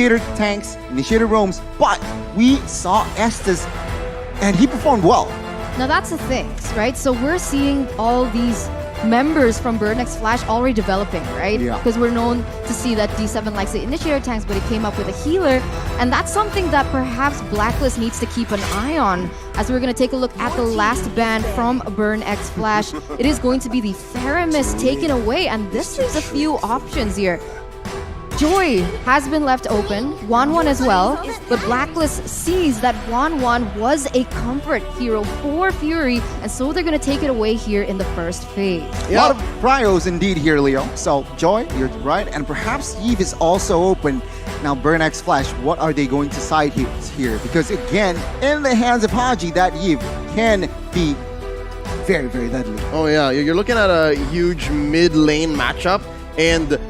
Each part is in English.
initiator tanks, initiator roams, but we saw Estes and he performed well. Now that's the thing, right? So we're seeing all these members from Burnix Flash already developing, right? Yeah. Because we're known to see that D7 likes the initiator tanks, but he came up with a healer. And that's something that perhaps Blacklist needs to keep an eye on. As we're going to take a look at the last ban from Burnix Flash, it is going to be the Theramis taken away. And this leaves a few options here. Joy has been left open, 1-1 as well, but Blacklist sees that 1-1 was a comfort hero for Fury, and so they're going to take it away here in the first phase. A lot of pryos indeed here, Leo. So, Joy, you're right, and perhaps Eve is also open. Now, Burnix Flash, what are they going to side here? Because again, in the hands of Haji, that Eve can be very, very deadly. Oh yeah, you're looking at a huge mid-lane matchup, and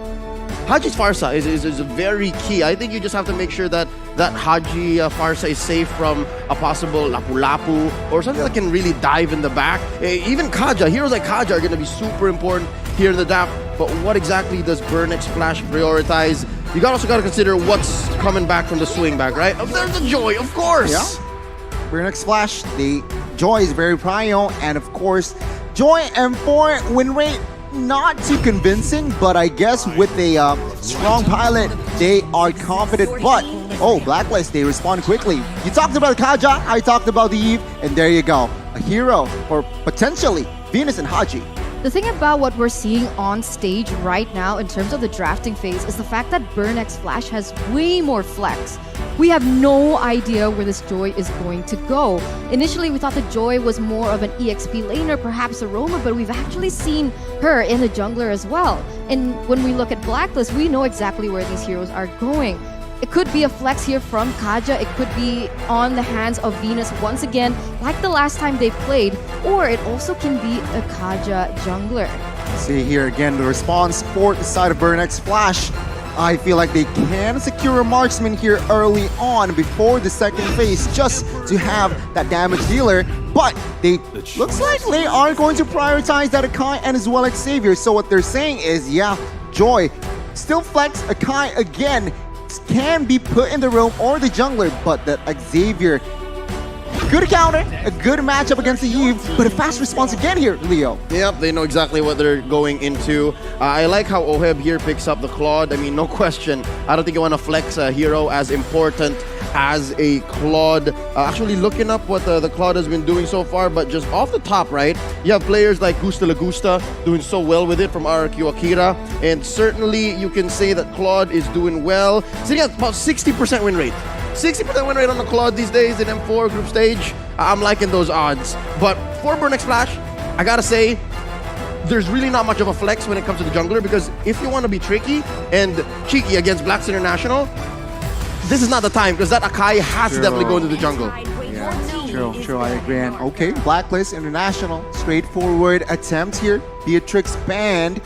Haji's Farsa is very key. I think you just have to make sure that Haji Farsa is safe from a possible Lapu-Lapu or something that can really dive in the back. Even Kaja, heroes like Kaja are going to be super important here in the DAP. But what exactly does Burnix Flash prioritize? You also got to consider what's coming back from the swing back, right? There's the Joy, of course. Yeah. Burnix Flash, the Joy is very prio, and of course, Joy M4 win rate not too convincing, but I guess with a strong pilot, they are confident. But, oh, Blacklist, they respond quickly. You talked about Kaja, I talked about the Eve, and there you go. A hero, or potentially, Venus and Haji. The thing about what we're seeing on stage right now in terms of the drafting phase is the fact that Burnix Flash has way more flex. We have no idea where this Joy is going to go. Initially, we thought the Joy was more of an EXP laner, perhaps a roamer, but we've actually seen her in the jungler as well. And when we look at Blacklist, we know exactly where these heroes are going. It could be a flex here from Kaja, it could be on the hands of Venus once again, like the last time they played, or it also can be a Kaja jungler. See here again, the response for the side of Burnix Flash. I feel like they can secure a marksman here early on before the second phase just to have that damage dealer, but they looks like they are going to prioritize that Akai and as well as Xavier. So what they're saying is, yeah, Joy still flex Akai again, can be put in the roam or the jungler, but that Xavier, good counter, a good matchup against the Eve, but a fast response again here, Leo. Yep, they know exactly what they're going into. I like how Oheb here picks up the Claude. I mean, no question. I don't think you want to flex a hero as important as a Claude. Actually looking up what the Claude has been doing so far, but just off the top, right? You have players like Gusta Lagusta doing so well with it from RQ Akira, and certainly you can say that Claude is doing well. Sitting at about 60% win rate. 60% win rate on the Claude these days in M4 group stage. I'm liking those odds. But for Burnix Flash, I gotta say, there's really not much of a flex when it comes to the jungler, because if you want to be tricky and cheeky against Blacks International, this is not the time, because that Akai has to definitely go into the jungle. Yeah, true, I agree. And okay, Blacklist International, straightforward attempt here. Beatrix banned.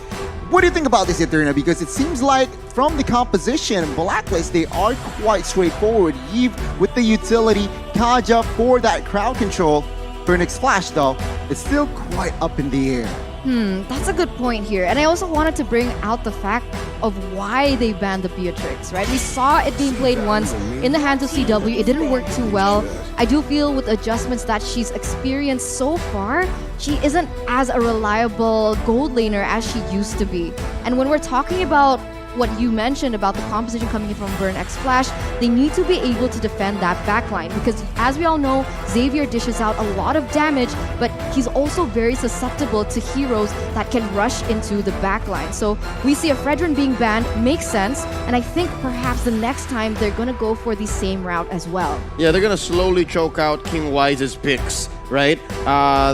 What do you think about this, Eterna? Because it seems like from the composition, Blacklist, they are quite straightforward. Eve with the utility, Kaja for that crowd control. Burnix Flash, though, it's still quite up in the air. That's a good point here. And I also wanted to bring out the fact of why they banned the Beatrix, right? We saw it being played once in the hands of CW. It didn't work too well. I do feel with adjustments that she's experienced so far, she isn't as a reliable gold laner as she used to be. And when we're talking about what you mentioned about the composition coming in from Burnix Flash, they need to be able to defend that backline, because as we all know, Xavier dishes out a lot of damage, but he's also very susceptible to heroes that can rush into the backline. So we see a Fredrin being banned, makes sense, and I think perhaps the next time they're gonna go for the same route as well. Yeah, they're gonna slowly choke out King Wise's picks, right?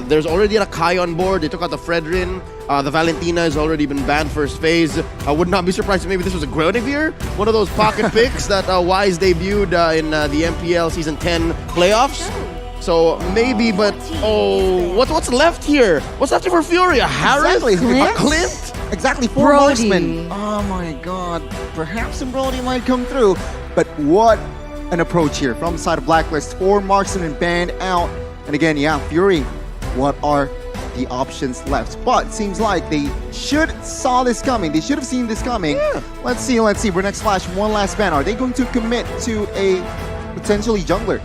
There's already a Kai on board. They took out the Fredrin. The Valentina has already been banned first phase. I would not be surprised if maybe this was a Guinevere, one of those pocket picks that Wise debuted in the MPL Season 10 playoffs. So maybe, but oh, what's left here? What's left here for Fury? A Harris? Exactly. A Clint? Exactly, 4 Brody. marksmen. Oh my god, perhaps some Brody might come through. But what an approach here from the side of Blacklist. 4 marksmen and banned out. And again, yeah, Fury, what are the options left. But it seems like they should saw this coming. They should have seen this coming. Yeah. Let's see. Next Flash, one last ban. Are they going to commit to a potentially jungler?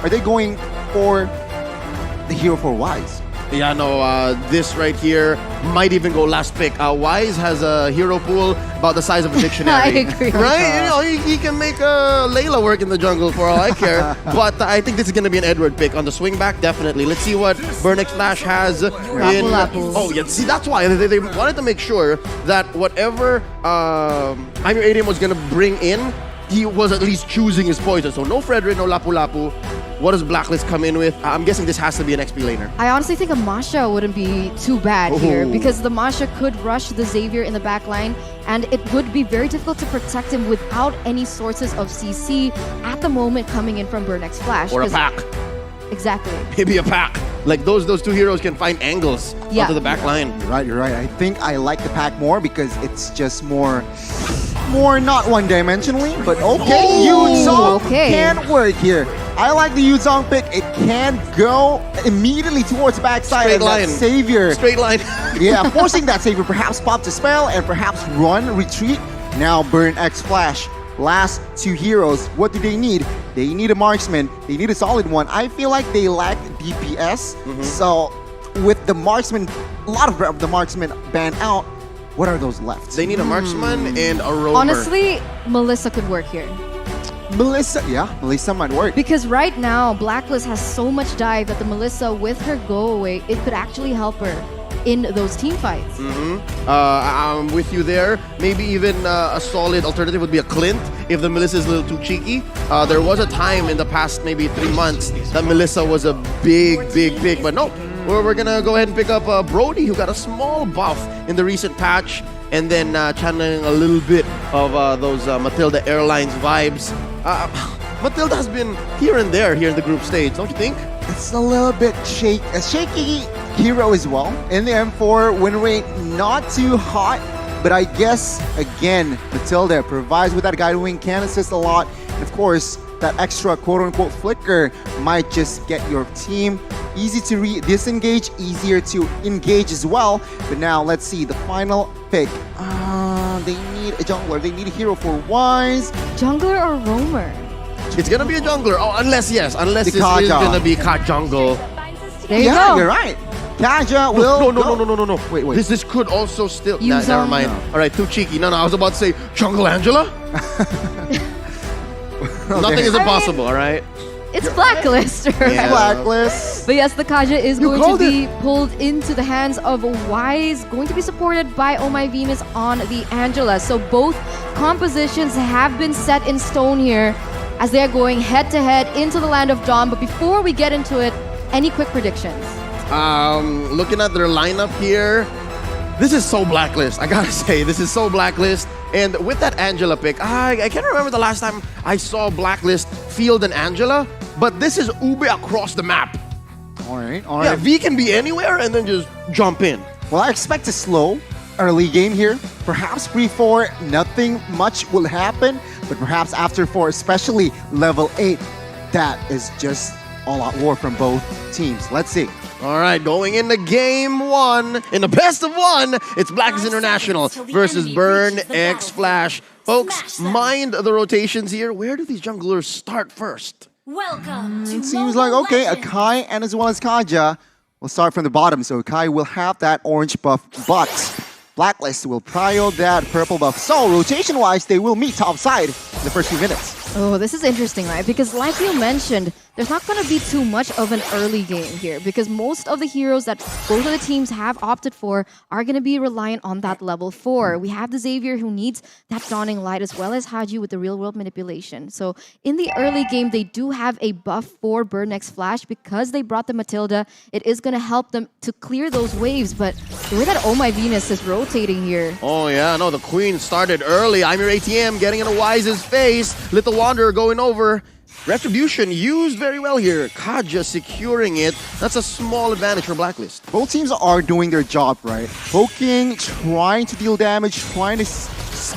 Are they going for the hero for Wise? Yeah, no, this right here might even go last pick. Wise has a hero pool about the size of a dictionary. I agree. Right? You know, he can make Layla work in the jungle for all I care. But I think this is going to be an Edward pick. On the swing back, definitely. Let's see what Burnex Flash has in... Lapu. Oh, yeah, see, that's why. They wanted to make sure that whatever I'm Your ADM was going to bring in, he was at least choosing his poison. So no Frederick, no Lapu Lapu. What does Blacklist come in with? I'm guessing this has to be an XP laner. I honestly think a Masha wouldn't be too bad here because the Masha could rush the Xavier in the back line and it would be very difficult to protect him without any sources of CC at the moment coming in from Burnex Flash. Or a pack. Exactly. Maybe a pack. Like those two heroes can find angles onto the back line. You're right. I think I like the pack more because it's just more not one-dimensionally, but okay. Yuzong can work here. I like the Yuzong pick. It can go immediately towards the backside Straight of line. that Savior. Straight line. Yeah, forcing that Savior perhaps pop the spell and perhaps run, retreat. Now Burn X Flash. Last two heroes, what do they need? They need a marksman. They need a solid one. I feel like they lack DPS. So with the marksman, a lot of the marksman banned out, what are those left? They need a marksman and a roamer. Honestly, Melissa could work here. Melissa might work. Because right now, Blacklist has so much dive that the Melissa, with her go away, it could actually help her in those team fights. I'm with you there. Maybe even a solid alternative would be a Clint if the Melissa is a little too cheeky. There was a time in the past maybe 3 months that Melissa was a big pick, but no. We're gonna go ahead and pick up Brody, who got a small buff in the recent patch, and then channeling a little bit of those Matilda Airlines vibes. Matilda has been here and there here in the group stage, don't you think? It's a little bit a shaky hero as well. In the M4, win rate not too hot, but I guess, again, Matilda provides with that guide wing, can assist a lot. And of course, that extra quote-unquote flicker might just get your team easy to disengage, easier to engage as well. But now, let's see, the final pick. They need a jungler. They need a hero for Wise. Jungler or roamer? It's gonna be a jungler. Oh, unless this is Kaja. gonna be Kat jungle. There you go. You're right. Kaja will No. Wait. This could also still... Use never them. mind. No. All right, too cheeky. No, I was about to say Jungle Angela. Nothing is impossible, all right? It's Blacklist, right? Yeah. Blacklist. But yes, the Kaja is You going to called be pulled into the hands of Wise, going to be supported by Oh My Venus on the Angela. So both compositions have been set in stone here as they are going head-to-head into the Land of Dawn. But before we get into it, any quick predictions? Looking at their lineup here, this is so Blacklist. I gotta say, this is so Blacklist. And with that Angela pick, I can't remember the last time I saw Blacklist field an Angela, but this is Ube across the map. All right. Yeah, V can be anywhere and then just jump in. Well, I expect a slow early game here. Perhaps pre-4, nothing much will happen. But perhaps after 4, especially level 8, that is just all-out war from both teams. Let's see. All right, going into game 1, in the best of 1, it's Blacklist International versus Burn X Flash. Folks, mind the rotations here. Where do these junglers start first? Welcome to It seems like, okay, Akai and as well as Kaja will start from the bottom. So Akai will have that orange buff, but Blacklist will prio that purple buff. So rotation-wise, they will meet topside in the first few minutes. Oh, this is interesting, right? Because like you mentioned, there's not going to be too much of an early game here because most of the heroes that both of the teams have opted for are going to be reliant on that level 4. We have the Xavier who needs that Dawning Light as well as Haji with the real-world manipulation. So in the early game, they do have a buff for Burn X Flash because they brought the Matilda. It is going to help them to clear those waves, but the way that Oh My Venus is rotating here. Oh yeah, no, the Queen started early. I'm Your ATM getting in a Wise's face. Little Wanderer going over. Retribution used very well here. Kaja securing it. That's a small advantage for Blacklist. Both teams are doing their job, right? Poking, trying to deal damage, trying to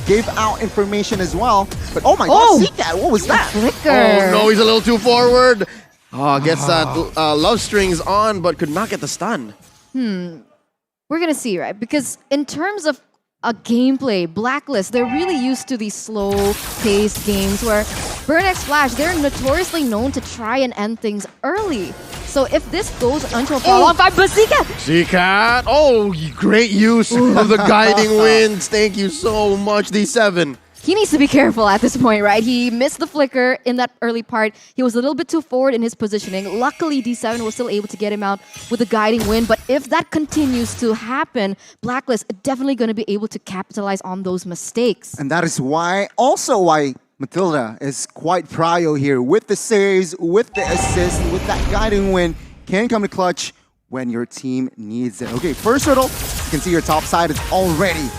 give out information as well. But oh my god, see that? What was that? Flicker. Oh no, he's a little too forward. Oh, gets that love strings on, but could not get the stun. We're gonna see, right? Because in terms of a gameplay, Blacklist, they're really used to these slow-paced games where BurnX Flash, they're notoriously known to try and end things early. So if this goes onto a follow-on fight, but Zcat! Oh, great use of the guiding winds. Thank you so much, D7. he needs to be careful at this point, right? He missed the flicker in that early part. He was a little bit too forward in his positioning. Luckily, D7 was still able to get him out with a guiding wind. But if that continues to happen, Blacklist are definitely going to be able to capitalize on those mistakes. And that is why, also why Matilda is quite prio here with the saves, with the assist, with that guiding wind, can come to clutch when your team needs it. Okay, first hurdle, you can see your top side is already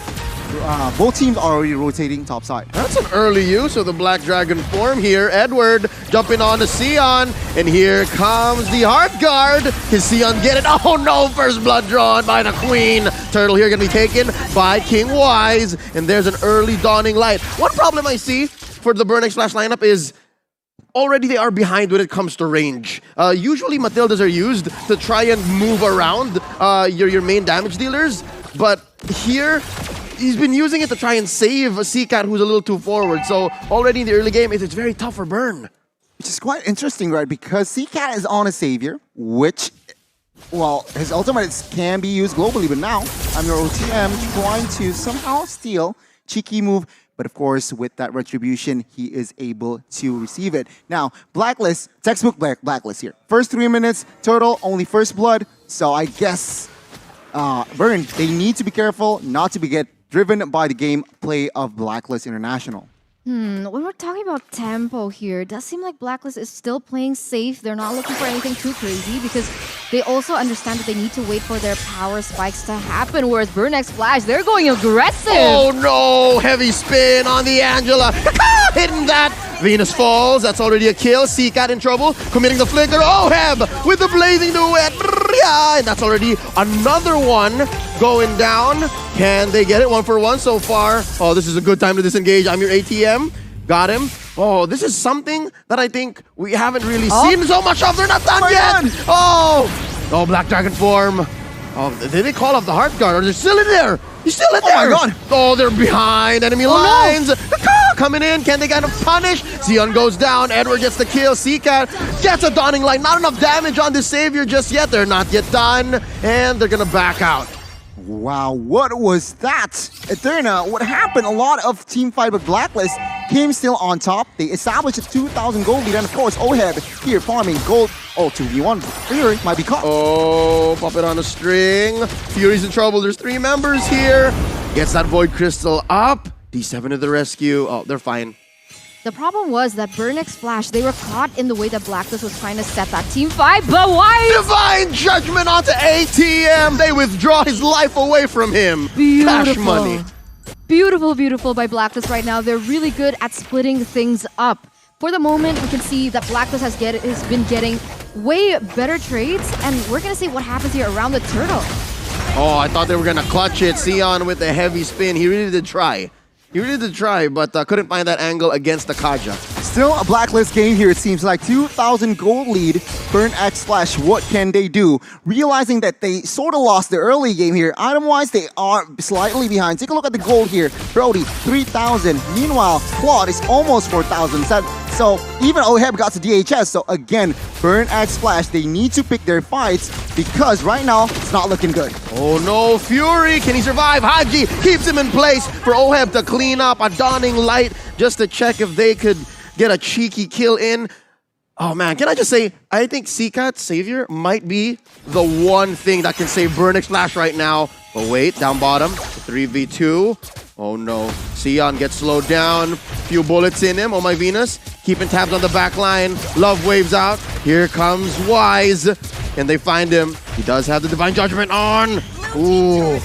both teams are already rotating top side. That's an early use of the Black Dragon form here. Edward jumping on to Sion, and here comes the Heart Guard. Is Sion get it? Oh no, first blood drawn by the Queen. Turtle here gonna be taken by King Wise, and there's an early dawning light. One problem I see for the BurnX Flash lineup is already they are behind when it comes to range. Usually Matildas are used to try and move around your main damage dealers, but here, he's been using it to try and save a Zcat who's a little too forward. So already in the early game, it's very tough for Burn. Which is quite interesting, right? Because Zcat is on a savior, which, well, his ultimates can be used globally, but now I'm your OTM trying to somehow steal. Cheeky move, but of course, with that retribution, he is able to receive it. Now, Blacklist, textbook Blacklist here. First 3 minutes, Turtle, only first blood. So I guess Burn, they need to be careful not to get driven by the gameplay of Blacklist International. When we're talking about tempo here, it does seem like Blacklist is still playing safe. They're not looking for anything too crazy because they also understand that they need to wait for their power spikes to happen, whereas BurnX Flash, they're going aggressive. Oh no, heavy spin on the Angela. Hitting that. Venus falls, that's already a kill. Zcat in trouble, committing the flicker. OHEB with the blazing duet. And that's already another one going down. Can they get it? 1 for 1 so far. Oh, this is a good time to disengage. I'm your ATM. Got him. Oh, this is something that I think we haven't really seen so much of. They're not done yet. Oh, Black Dragon form. Oh, did they call off the Heart Guard? Or they're still in there? He's still in there. Oh my god. Oh, they're behind enemy lines. No. Coming in. Can they kind of punish? Sion goes down. Edward gets the kill. Zcat gets a dawning light. Not enough damage on this savior just yet. They're not yet done. And they're going to back out. Wow, what was that? Eterna, what happened? A lot of team fight with Blacklist came still on top. They established a 2,000 gold lead, and of course, OHEB here farming gold. Oh, 2v1. Fury might be caught. Oh, pop it on a string. Fury's in trouble. There's 3 members here. Gets that Void Crystal up. D7 to the rescue. Oh, they're fine. The problem was that BurnX Flash, they were caught in the way that Blacklist was trying to set that team fight, but why? Divine Judgment onto ATM! They withdraw his life away from him. Beautiful. Cash money. Beautiful, beautiful by Blacklist right now. They're really good at splitting things up. For the moment, we can see that Blacklist has been getting way better trades, and we're going to see what happens here around the Turtle. Oh, I thought they were going to clutch it. Sion with the heavy spin. He really did try. He really did try, but couldn't find that angle against the Kaja. Still a Blacklist game here, it seems like. 2,000 gold lead. BurnX Flash, what can they do? Realizing that they sort of lost the early game here. Item-wise, they are slightly behind. Take a look at the gold here. Brody, 3,000. Meanwhile, Claude is almost 4,000. So even OHEB got to DHS. So again, BurnX Flash, they need to pick their fights because right now, it's not looking good. Oh no, Fury, can he survive? Haji keeps him in place for OHEB to clean up a dawning light just to check if they could get a cheeky kill in. Oh man, can I just say, I think Zcat Savior might be the one thing that can save BurnX Flash right now. But wait, down bottom, 3v2. Oh no, Sion gets slowed down. Few bullets in him. Oh my Venus, keeping tabs on the back line. Love waves out. Here comes Wise. And they find him. He does have the Divine Judgment on. Ooh.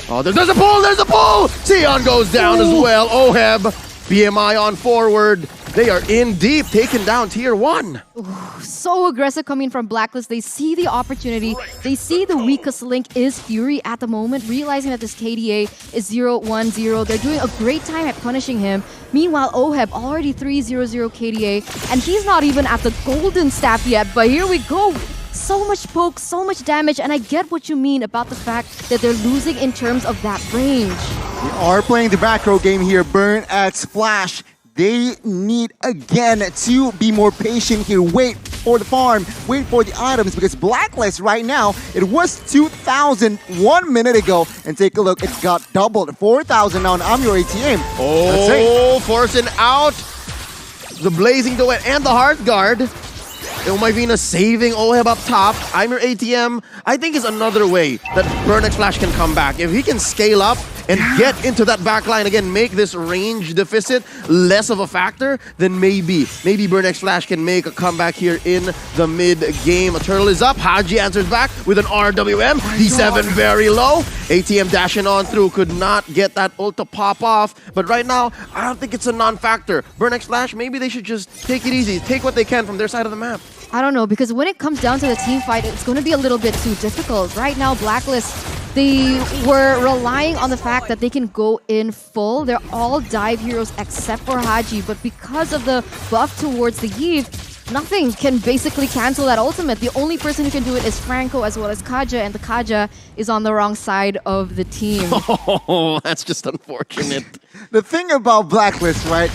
Oh, there's a pull, there's a pull! Sion goes down as well. OHEB, BMI on forward. They are in deep, taking down tier 1. Ooh, so aggressive coming from Blacklist. They see the opportunity. They see the weakest link is Fury at the moment, realizing that this KDA is 0-1-0. They're doing a great time at punishing him. Meanwhile, OHEB already 3-0-0 KDA, and he's not even at the golden staff yet. But here we go. So much poke, so much damage, and I get what you mean about the fact that they're losing in terms of that range. We are playing the back row game here. Burn X Flash. They need again to be more patient here. Wait for the farm, wait for the items, because Blacklist right now, it was 2,000 1 minute ago. And take a look, it got doubled. 4,000 now, and I'm your ATM. Oh, forcing out the Blazing Duet and the Heart Guard. Venus saving Oheb up top. I'm your ATM. I think is another way that Burn X Flash can come back. If he can scale up and get into that backline again, make this range deficit less of a factor, then maybe Burn X Flash can make a comeback here in the mid game. A turtle is up. Haji answers back with an RWM. D7 very low. ATM dashing on through, could not get that ult to pop off. But right now, I don't think it's a non-factor. Burn X Flash, maybe they should just take it easy, take what they can from their side of the map. I don't know, because when it comes down to the team fight, it's going to be a little bit too difficult. Right now, Blacklist, they were relying on the fact that they can go in full. They're all dive heroes except for Haji, but because of the buff towards the Eve, nothing can basically cancel that ultimate. The only person who can do it is Franco as well as Kaja, and the Kaja is on the wrong side of the team. Oh, that's just unfortunate. The thing about Blacklist, right?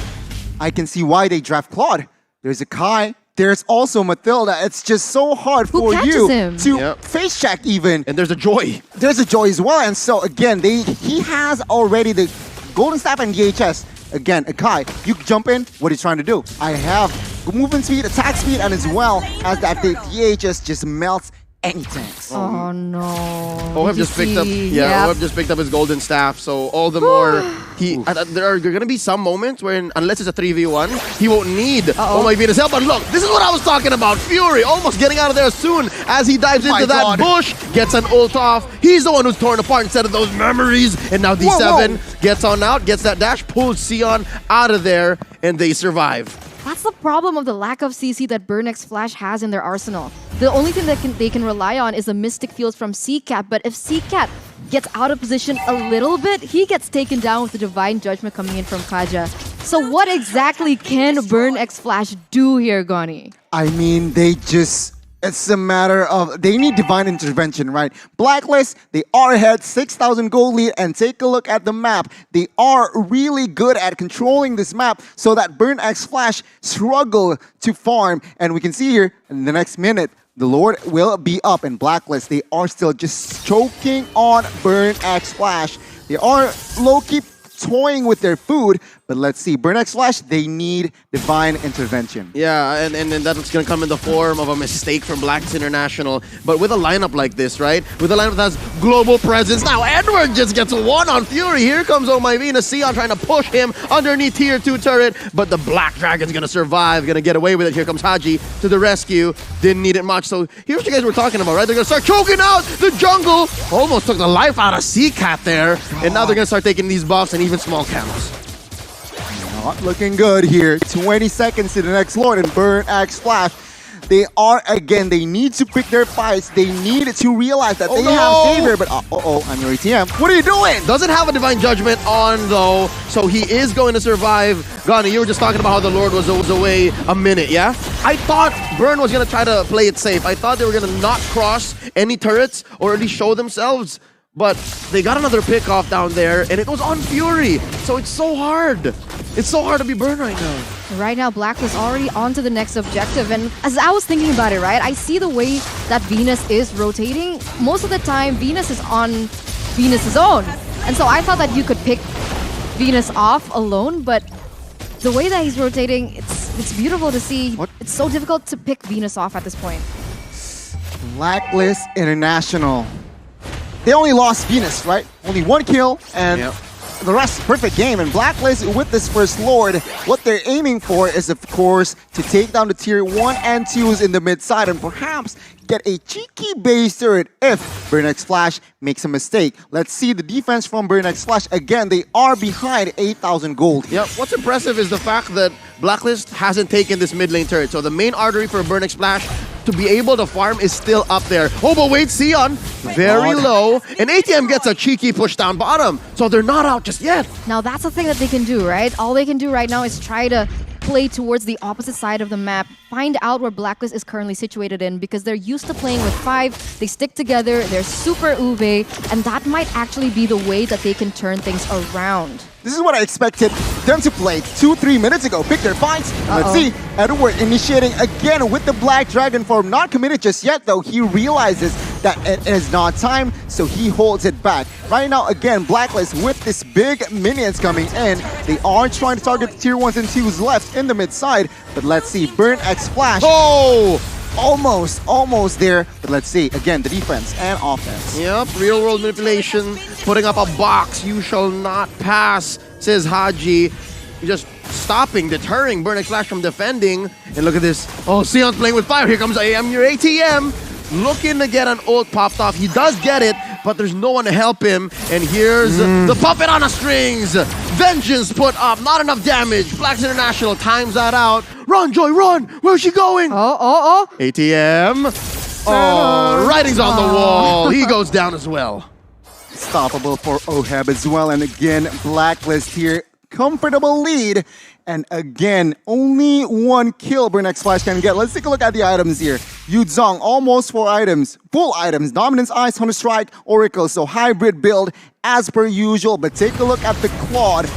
I can see why they draft Claude. There's a Kai. There's also Mathilda. It's just so hard for you to face check even. And there's a Joy. There's a Joy as well. And so again, he has already the Golden Staff and DHS. Again, Akai, you jump in, what he's trying to do. I have movement speed, attack speed, and as well as that the DHS just melts any tanks. Oh no. Oheb just picked up Oheb just picked up his golden staff, so all the more there are gonna be some moments where unless it's a 3v1, he won't need Oh My Venus help. But look, this is what I was talking about. Fury almost getting out of there as soon as he dives into that bush, gets an ult off. He's the one who's torn apart instead of those memories. And now D7 gets on out, gets that dash, pulls Sion out of there, and they survive. That's the problem of the lack of CC that Burn X Flash has in their arsenal. The only thing that they can rely on is the Mystic Fields from CCAT, but if CCAT gets out of position a little bit, he gets taken down with the Divine Judgment coming in from Kaja. So what exactly can Burn X Flash do here, Goni? I mean, it's a matter of, they need divine intervention, right? Blacklist, they are ahead, 6,000 gold lead, and take a look at the map. They are really good at controlling this map so that Burn X Flash struggle to farm. And we can see here, in the next minute, the Lord will be up, and Blacklist, they are still just choking on Burn X Flash. They are low-key toying with their food, but let's see. Burn X Flash, they need divine intervention. Yeah, and that's going to come in the form of a mistake from Blacks International. But with a lineup like this, right? With a lineup that has global presence. Now Edward just gets one on Fury. Here comes Oh My Venus. Sion trying to push him underneath tier 2 turret. But the Black Dragon's going to survive, going to get away with it. Here comes Haji to the rescue. Didn't need it much. So here's what you guys were talking about, right? They're going to start choking out the jungle. Almost took the life out of CCAT there. And now they're going to start taking these buffs and even small camels. Not looking good here. 20 seconds to the next Lord, and Burn X Flash. They are, again, they need to pick their fights. They need to realize that they have Xavier, but I'm your ATM. What are you doing? Doesn't have a Divine Judgment on, though, so he is going to survive. Gani, you were just talking about how the Lord was away a minute, yeah? I thought Burn was going to try to play it safe. I thought they were going to not cross any turrets or at least show themselves. But they got another pick off down there, and it was on Fury. So it's so hard. It's so hard to be Burn right now. Right now, Black was already on to the next objective. And as I was thinking about it, right, I see the way that Venus is rotating. Most of the time, Venus is on Venus' own. And so I thought that you could pick Venus off alone, but the way that he's rotating, it's beautiful to see. It's so difficult to pick Venus off at this point. Blacklist International. They only lost Venus, right? Only one kill, and the rest, perfect game. And Blacklist, with this first Lord, what they're aiming for is, of course, to take down the tier 1 and 2s in the mid side and perhaps get a cheeky base turret if Burn X Flash makes a mistake. Let's see the defense from Burn X Flash. Again, they are behind 8,000 gold. Yeah, what's impressive is the fact that Blacklist hasn't taken this mid lane turret. So the main artery for Burn X Flash to be able to farm is still up there. Oh, but wait, Sion, very low. And ATM gets a cheeky push down bottom. So they're not out just yet. Now that's the thing that they can do, right? All they can do right now is try to play towards the opposite side of the map, find out where Blacklist is currently situated in, because they're used to playing with 5, they stick together, they're super uve, and that might actually be the way that they can turn things around. This is what I expected them to play 2-3 minutes ago. Pick their fights. Let's see. Edward initiating again with the Black Dragon form. Not committed just yet, though. He realizes that it is not time, so he holds it back. Right now, again, Blacklist with this big minions coming in. They are trying to target the tier 1s and 2s left in the mid side. But let's see. Burn X Flash. Oh! Almost there. But let's see. Again, the defense and offense. Yep, real world manipulation. Putting up a box. You shall not pass, says Haji. Just stopping, deterring Burn X Flash from defending. And look at this. Oh, Sion's playing with fire. Here comes AM, your ATM. Looking to get an ult popped off. He does get it, but there's no one to help him. And here's the puppet on the strings. Vengeance put up. Not enough damage. Blacks International times that out. Run, Joy, run! Where's she going? ATM. Oh, writing's on the wall. He goes down as well. Stoppable for OHEB as well. And again, Blacklist here. Comfortable lead. And again, only 1 kill Burn X Flash can get. Let's take a look at the items here. Yuzong, almost 4 items. Full items. Dominance, Ice, Hunter Strike, Oracle. So hybrid build as per usual. But take a look at the Claude.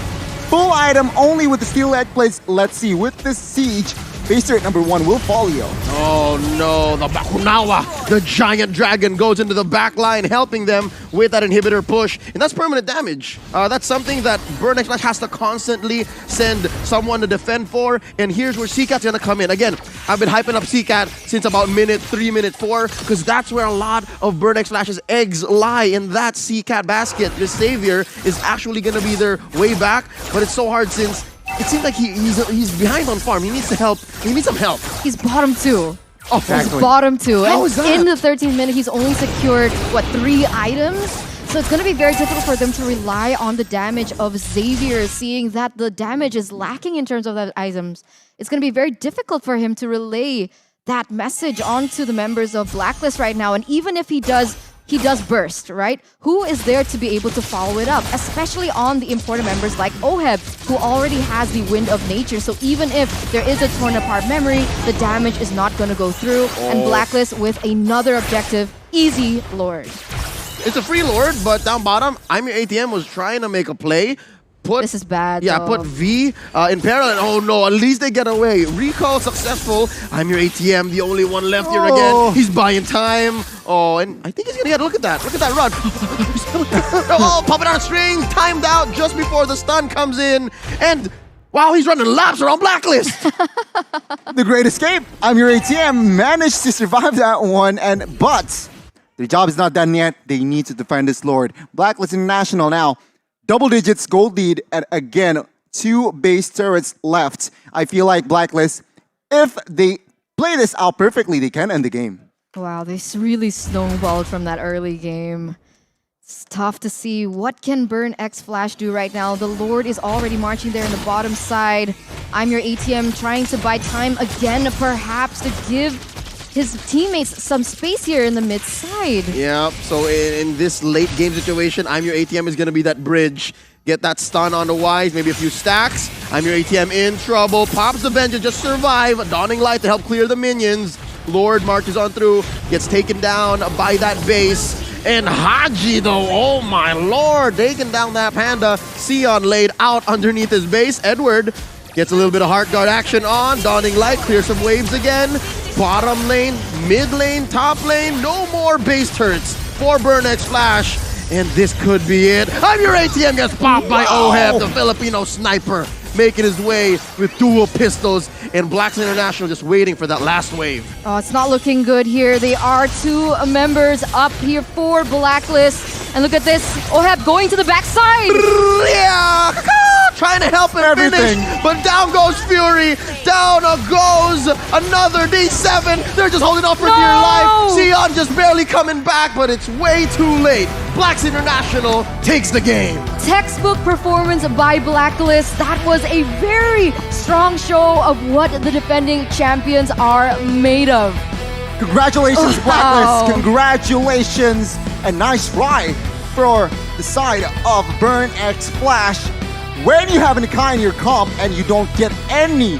Full item only with the Steel Egg Plates. Let's see. With this Siege, base turret number 1 will folio. Oh no, the Bakunawa, the giant dragon goes into the back line, helping them with that inhibitor push. And that's permanent damage. That's something that Burn X Flash has to constantly send someone to defend for. And here's where CCAT's gonna come in. Again, I've been hyping up CCAT since about minute 3, minute 4, because that's where a lot of Burn X Flash's eggs lie, in that CCAT basket. This savior is actually gonna be their way back, but it's so hard since it seems like he's behind on farm. He needs to help. He needs some help. He's bottom 2. Oh, exactly. He's bottom 2. How and is that? in the 13th minute, he's only secured, what, 3 items? So it's going to be very difficult for them to rely on the damage of Xavier, seeing that the damage is lacking in terms of the items. It's going to be very difficult for him to relay that message onto the members of Blacklist right now. And even if he does burst, right? Who is there to be able to follow it up? Especially on the important members like OHEB, who already has the Wind of Nature. So even if there is a torn apart memory, the damage is not going to go through. And Blacklist with another objective, easy Lord. It's a free Lord, but down bottom, I'm Your ATM was trying to make a play. This is bad. Yeah, though. put V in parallel. Oh no, at least they get away. Recall successful. I'm Your ATM, the only one left here again. He's buying time. Oh, and I think he's gonna get, look at that run. Oh, puppet on a string, timed out just before the stun comes in. And wow, he's running laps around Blacklist. The Great Escape. I'm Your ATM managed to survive that one, but their job is not done yet. They need to defend this Lord. Blacklist International now. Double digits gold lead, and again, 2 base turrets left. I feel like Blacklist, if they play this out perfectly, they can end the game. Wow, they really snowballed from that early game. It's tough to see. What can Burn X Flash do right now? The Lord is already marching there in the bottom side. I'm Your ATM trying to buy time again, perhaps to give his teammates some space here in the mid side. Yeah, so in this late game situation, I'm Your ATM is going to be that bridge. Get that stun on the Wise, maybe a few stacks. I'm Your ATM in trouble. Pops the Vengeance, just survive. Dawning Light to help clear the minions. Lord marches on through, gets taken down by that base. And Haji though, oh my lord, taking down that Panda. Sion laid out underneath his base. Edward gets a little bit of Heart Guard action on. Dawning Light, clear some waves again. Bottom lane, mid lane, top lane, no more base turrets for Burn X Flash. And this could be it. I'm Your ATM gets popped by OHEB, the Filipino sniper, making his way with dual pistols, and Blacks International just waiting for that last wave. Oh, it's not looking good here. They are 2 members up here for Blacklist. And look at this, OHEB going to the backside. Yeah! Trying to help him finish, but down goes Fury. Down goes another D7. They're just holding on for dear life. Sion just barely coming back, but it's way too late. Blacks International takes the game. Textbook performance by Blacklist. That was a very strong show of what the defending champions are made of. Congratulations, Blacklist. Congratulations. And nice try for the side of Burn X Flash. When you have an Kai in your comp and you don't get any